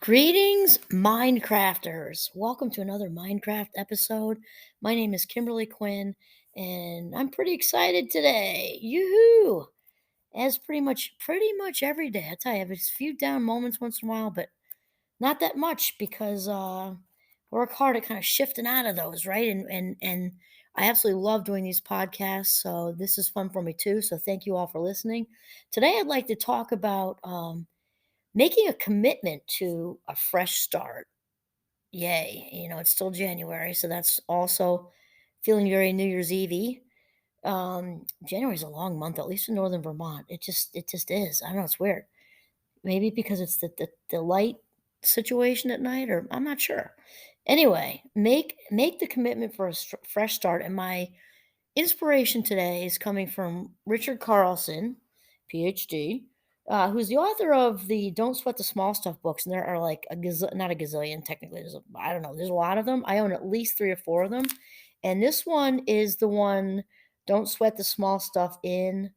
Greetings, Minecrafters. Welcome to another Minecraft episode. My name is Kimberly Quinn, and I'm pretty excited today. Yoo-hoo! As pretty much every day. I tell you, I have a few down moments once in a while, but not that much because I work hard at kind of shifting out of those, right? And I absolutely love doing these podcasts, so this is fun for me too. So thank you all for listening. Today, I'd like to talk about making a commitment to a fresh start. Yay. It's still January, so that's also feeling very New Year's Eve. January is a long month, at least in northern Vermont. It just is. I don't know, it's weird. Maybe because it's the light situation at night, or I'm not sure. Anyway, make the commitment for a fresh start. And my inspiration today is coming from Richard Carlson, PhD, who's the author of the "Don't Sweat the Small Stuff" books, and there are like not a gazillion technically. I don't know. There's a lot of them. I own at least three or four of them, and this one is the one. Don't sweat the small stuff in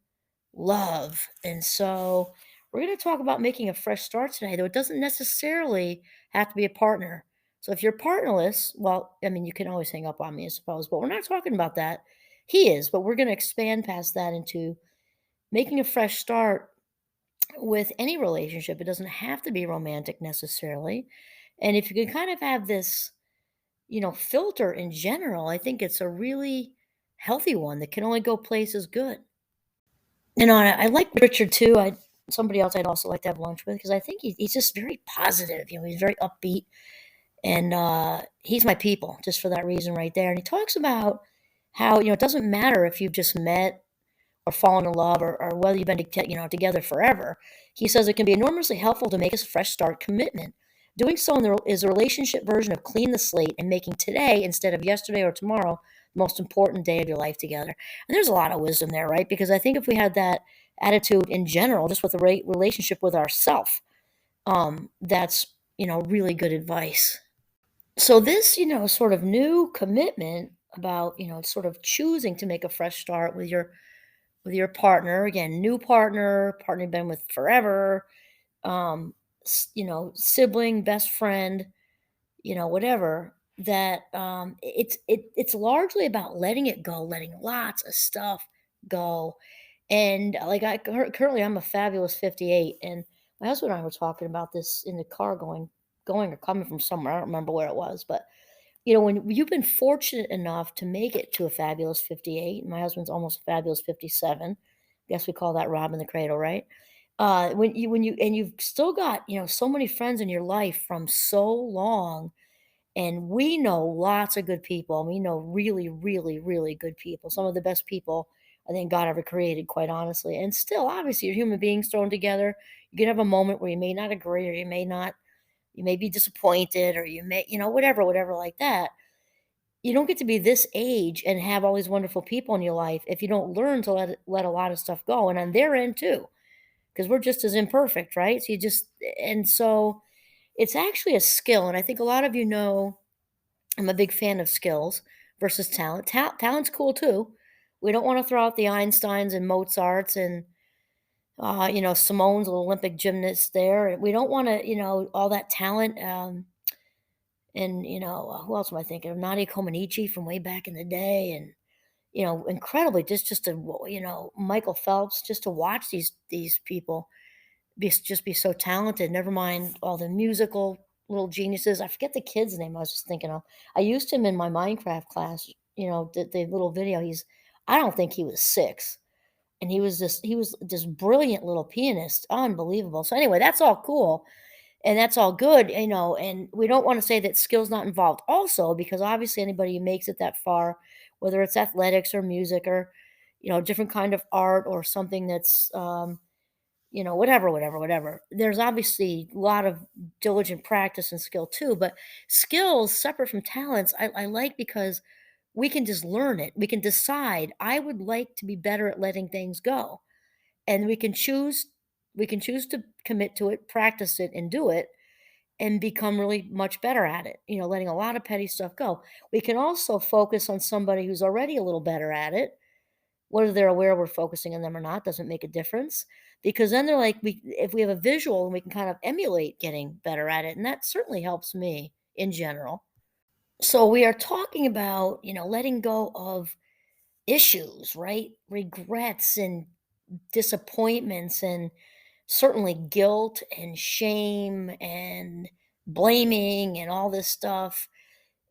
love. And so we're going to talk about making a fresh start today, though it doesn't necessarily have to be a partner. So if you're partnerless, well, I mean, you can always hang up on me, I suppose, but we're not talking about that. He is, but we're going to expand past that into making a fresh start with any relationship. It doesn't have to be romantic necessarily. And if you can kind of have this, filter in general, I think it's a really healthy one that can only go places good. I like Richard too. I Somebody else I'd also like to have lunch with because I think he's just very positive. He's very upbeat, and he's my people just for that reason right there. And he talks about how it doesn't matter if you've just met or fallen in love or whether you've been together forever. He says it can be enormously helpful to make a fresh start commitment. Doing so is a relationship version of clean the slate and making today instead of yesterday or tomorrow the most important day of your life together. And there's a lot of wisdom there, right? Because I think if we had that attitude in general, just with the relationship with ourself, that's really good advice. So this, sort of new commitment about sort of choosing to make a fresh start with your partner, again, new partner you've been with forever, sibling, best friend, whatever, that it's largely about letting it go, letting lots of stuff go. And like currently I'm a fabulous 58, and my husband and I were talking about this in the car going or coming from somewhere. I don't remember where it was, but when you've been fortunate enough to make it to a fabulous 58, my husband's almost a fabulous 57. Guess we call that robbing the cradle, right? When you've still got, so many friends in your life from so long, and we know lots of good people. We know really, really, really good people. Some of the best people I think God ever created, quite honestly. And still, obviously, you're human beings thrown together. You can have a moment where you may not agree, or you may be disappointed, or you may, whatever like that. You don't get to be this age and have all these wonderful people in your life if you don't learn to let a lot of stuff go, and on their end too, because we're just as imperfect, right? And so it's actually a skill, and I think a lot of I'm a big fan of skills versus talent. Talent's cool too. We don't want to throw out the Einsteins and Mozarts and Simone's an Olympic gymnast there. We don't want to, all that talent. And who else am I thinking of? Nadia Comaneci from way back in the day, and incredibly just to Michael Phelps, just to watch these people be so talented. Never mind all the musical little geniuses. I forget the kid's name I was just thinking of. I used him in my Minecraft class. The little video. I don't think he was 6, and he was this brilliant little pianist, unbelievable. So anyway, that's all cool. And that's all good, and we don't want to say that skill's not involved also, because obviously anybody who makes it that far, whether it's athletics or music or, different kind of art or something that's, whatever. There's obviously a lot of diligent practice and skill too, but skills separate from talents, I like because we can just learn it. We can decide, I would like to be better at letting things go. And we can choose to commit to it, practice it, and do it, and become really much better at it, letting a lot of petty stuff go. We can also focus on somebody who's already a little better at it. Whether they're aware we're focusing on them or not doesn't make a difference. because then they're like, we if we have a visual and we can kind of emulate getting better at it, and that certainly helps me in general. So we are talking about, letting go of issues, right? Regrets and disappointments and certainly guilt and shame and blaming and all this stuff,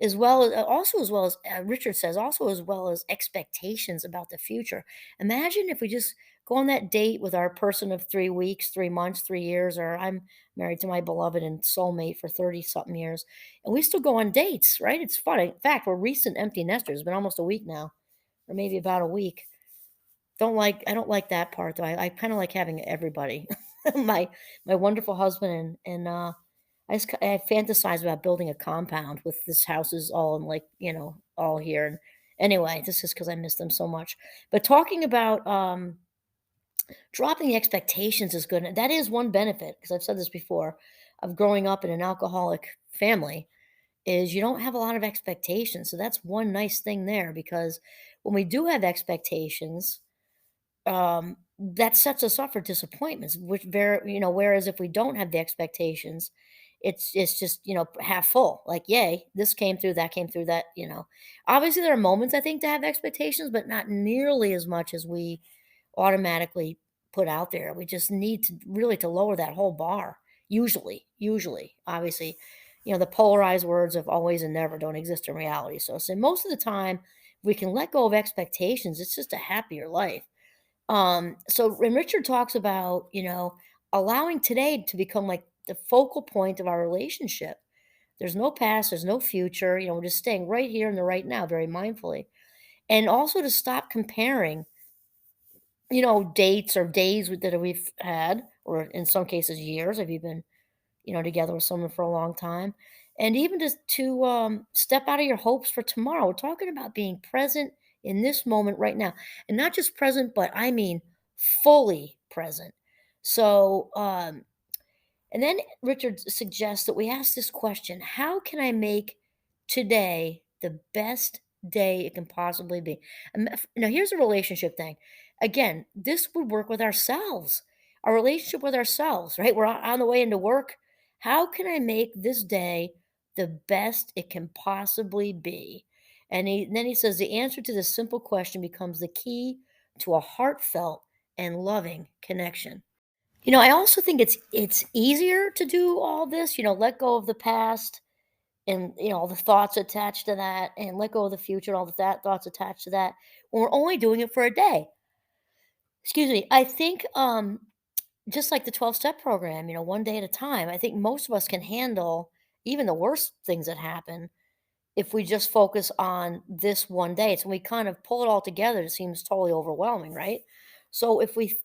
as well as as well as Richard says, also as well as expectations about the future. Imagine if we just go on that date with our person of 3 weeks, 3 months, 3 years, or I'm married to my beloved and soulmate for 30 something years, and we still go on dates, right? It's fun. In fact, we're recent empty nesters. It's been almost a week now, or maybe about a week. I don't like that part though. I kind of like having everybody. My wonderful husband and I fantasize about building a compound with this house is all in like, all here. And anyway, this is because I miss them so much. But talking about dropping the expectations is good. And that is one benefit, because I've said this before, of growing up in an alcoholic family, is you don't have a lot of expectations. So that's one nice thing there, because when we do have expectations, that sets us up for disappointments, which whereas if we don't have the expectations, it's just, half full. Like, yay, this came through, that came through, that. Obviously there are moments I think to have expectations, but not nearly as much as we automatically put out there. We just need to really to lower that whole bar. Usually, obviously, the polarized words of always and never don't exist in reality. So most of the time, we can let go of expectations. It's just a happier life. So when Richard talks about, allowing today to become like the focal point of our relationship. There's no past, there's no future, we're just staying right here in the right now, very mindfully. And also to stop comparing, dates or days that we've had, or in some cases years, if you've been, together with someone for a long time. And even just to step out of your hopes for tomorrow. We're talking about being present in this moment right now. And not just present, but I mean fully present. So, and then Richard suggests that we ask this question: how can I make today the best day it can possibly be? Now, here's a relationship thing. Again, this would work with ourselves, our relationship with ourselves, right? We're on the way into work. How can I make this day the best it can possibly be? Then he says the answer to this simple question becomes the key to a heartfelt and loving connection. I also think it's easier to do all this, let go of the past and, all the thoughts attached to that, and let go of the future and all the thoughts attached to that, when we're only doing it for a day. Excuse me. I think just like the 12-step program, one day at a time, I think most of us can handle even the worst things that happen if we just focus on this one day. So we kind of pull it all together, it seems totally overwhelming, right? So if we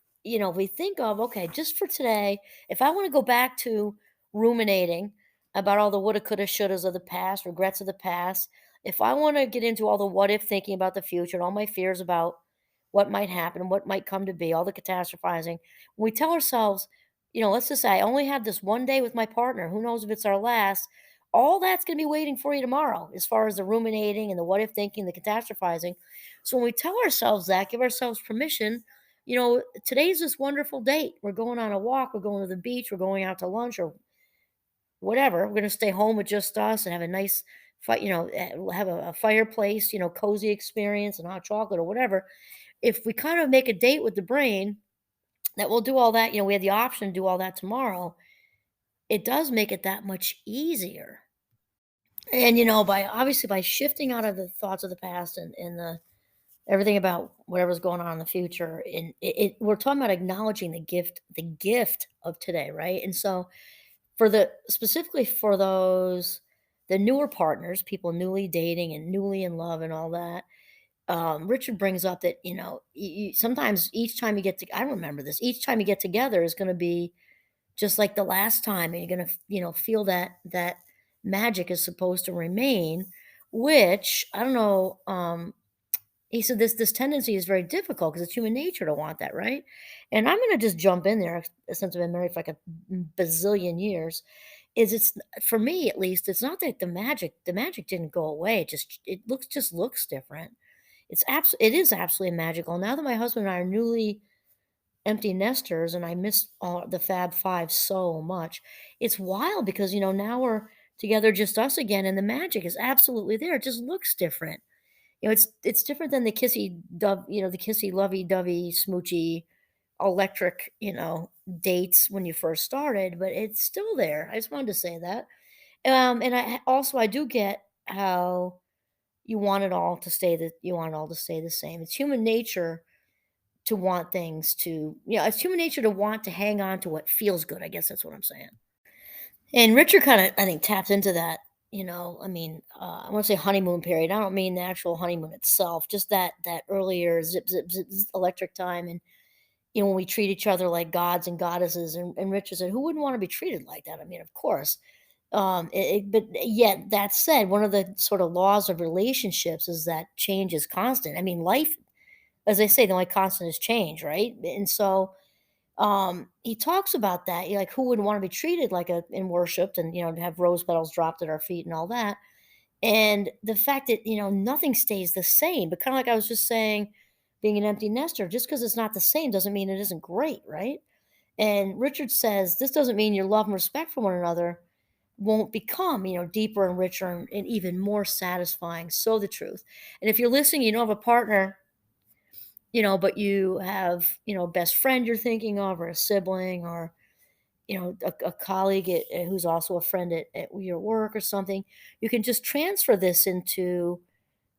think of, okay, just for today, if I want to go back to ruminating about all the woulda, coulda, shouldas of the past, regrets of the past, if I want to get into all the what if thinking about the future and all my fears about what might happen, what might come to be, all the catastrophizing, when we tell ourselves, let's just say I only have this one day with my partner, who knows if it's our last, all that's going to be waiting for you tomorrow, as far as the ruminating and the what if thinking, the catastrophizing. So when we tell ourselves that, give ourselves permission, today's this wonderful date. We're going on a walk, we're going to the beach, we're going out to lunch or whatever. We're going to stay home with just us and have a nice fight, have a fireplace, cozy experience and hot chocolate or whatever. If we kind of make a date with the brain that we'll do all that, we have the option to do all that tomorrow, it does make it that much easier. And by shifting out of the thoughts of the past and the everything about whatever's going on in the future, and we're talking about acknowledging the gift of today, right? And so for the specifically for those the newer partners, people newly dating and newly in love and all that, Richard brings up that sometimes each time you get to I remember this, each time you get together is going to be just like the last time, and you're going to feel that magic is supposed to remain, which I don't know. He said this tendency is very difficult because it's human nature to want that, right? And I'm going to just jump in there, since I've been married for like a bazillion years. It's for me at least, it's not that the magic didn't go away. It looks different. It is absolutely magical. Now that my husband and I are newly empty nesters, and I miss all the Fab Five so much. It's wild because, now we're together, just us again, and the magic is absolutely there. It just looks different. It's different than the kissy dove, the kissy lovey dovey smoochy electric, dates when you first started, but it's still there. I just wanted to say that. And I do get how you want it all to stay the same. It's human nature to want things to, it's human nature to want to hang on to what feels good. I guess that's what I'm saying. And Richard kind of, I think, tapped into that. I want to say honeymoon period. I don't mean the actual honeymoon itself, just that earlier zip, zip, zip, zip electric time. And when we treat each other like gods and goddesses. And Richard said, who wouldn't want to be treated like that? I mean, of course. But yet, that said, one of the sort of laws of relationships is that change is constant. I mean, life, as they say, the only constant is change, right? And so he talks about that. Like, who would want to be treated like a and worshipped, and to have rose petals dropped at our feet and all that. And the fact that nothing stays the same, but kind of like I was just saying, being an empty nester, just because it's not the same doesn't mean it isn't great, right? And Richard says this doesn't mean your love and respect for one another won't become, deeper and richer and even more satisfying. So the truth. And if you're listening, you don't have a partner, but you have, a best friend you're thinking of, or a sibling, or, a colleague who's also a friend at your work or something, you can just transfer this into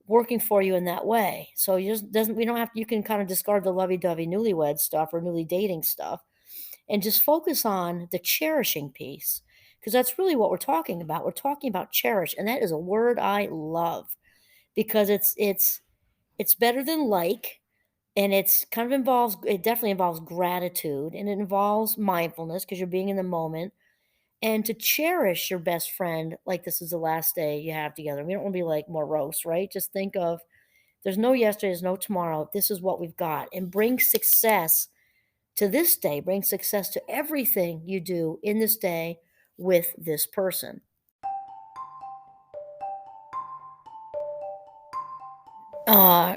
working for you in that way. So you just doesn't we don't have you can kind of discard the lovey-dovey newlywed stuff or newly dating stuff and just focus on the cherishing piece, because that's really what we're talking about. We're talking about cherish, and that is a word I love because it's better than like, and it definitely involves gratitude, and it involves mindfulness because you're being in the moment, and to cherish your best friend like this is the last day you have together. We don't want to be like morose, right? Just think of there's no yesterday, there's no tomorrow. This is what we've got, and bring success to this day, bring success to everything you do in this day with this person. Uh,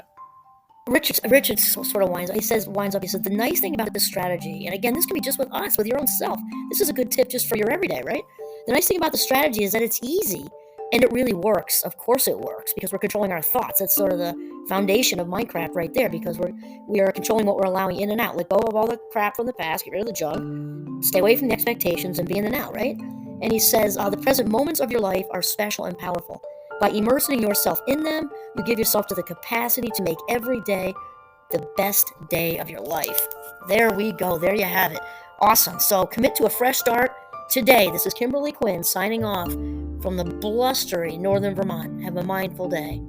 Richard sort of winds up, he says, the nice thing about this strategy, and again, this can be just with us, with your own self. This is a good tip just for your everyday, right? The nice thing about the strategy is that it's easy and it really works. Of course it works because we're controlling our thoughts. That's sort of the foundation of Minecraft right there, because we are controlling what we're allowing in and out. Let go of all the crap from the past, get rid of the junk, stay away from the expectations, and be in the now, right? And he says, the present moments of your life are special and powerful. By immersing yourself in them, you give yourself to the capacity to make every day the best day of your life. There we go. There you have it. Awesome. So commit to a fresh start today. This is Kimberly Quinn signing off from the blustery northern Vermont. Have a mindful day.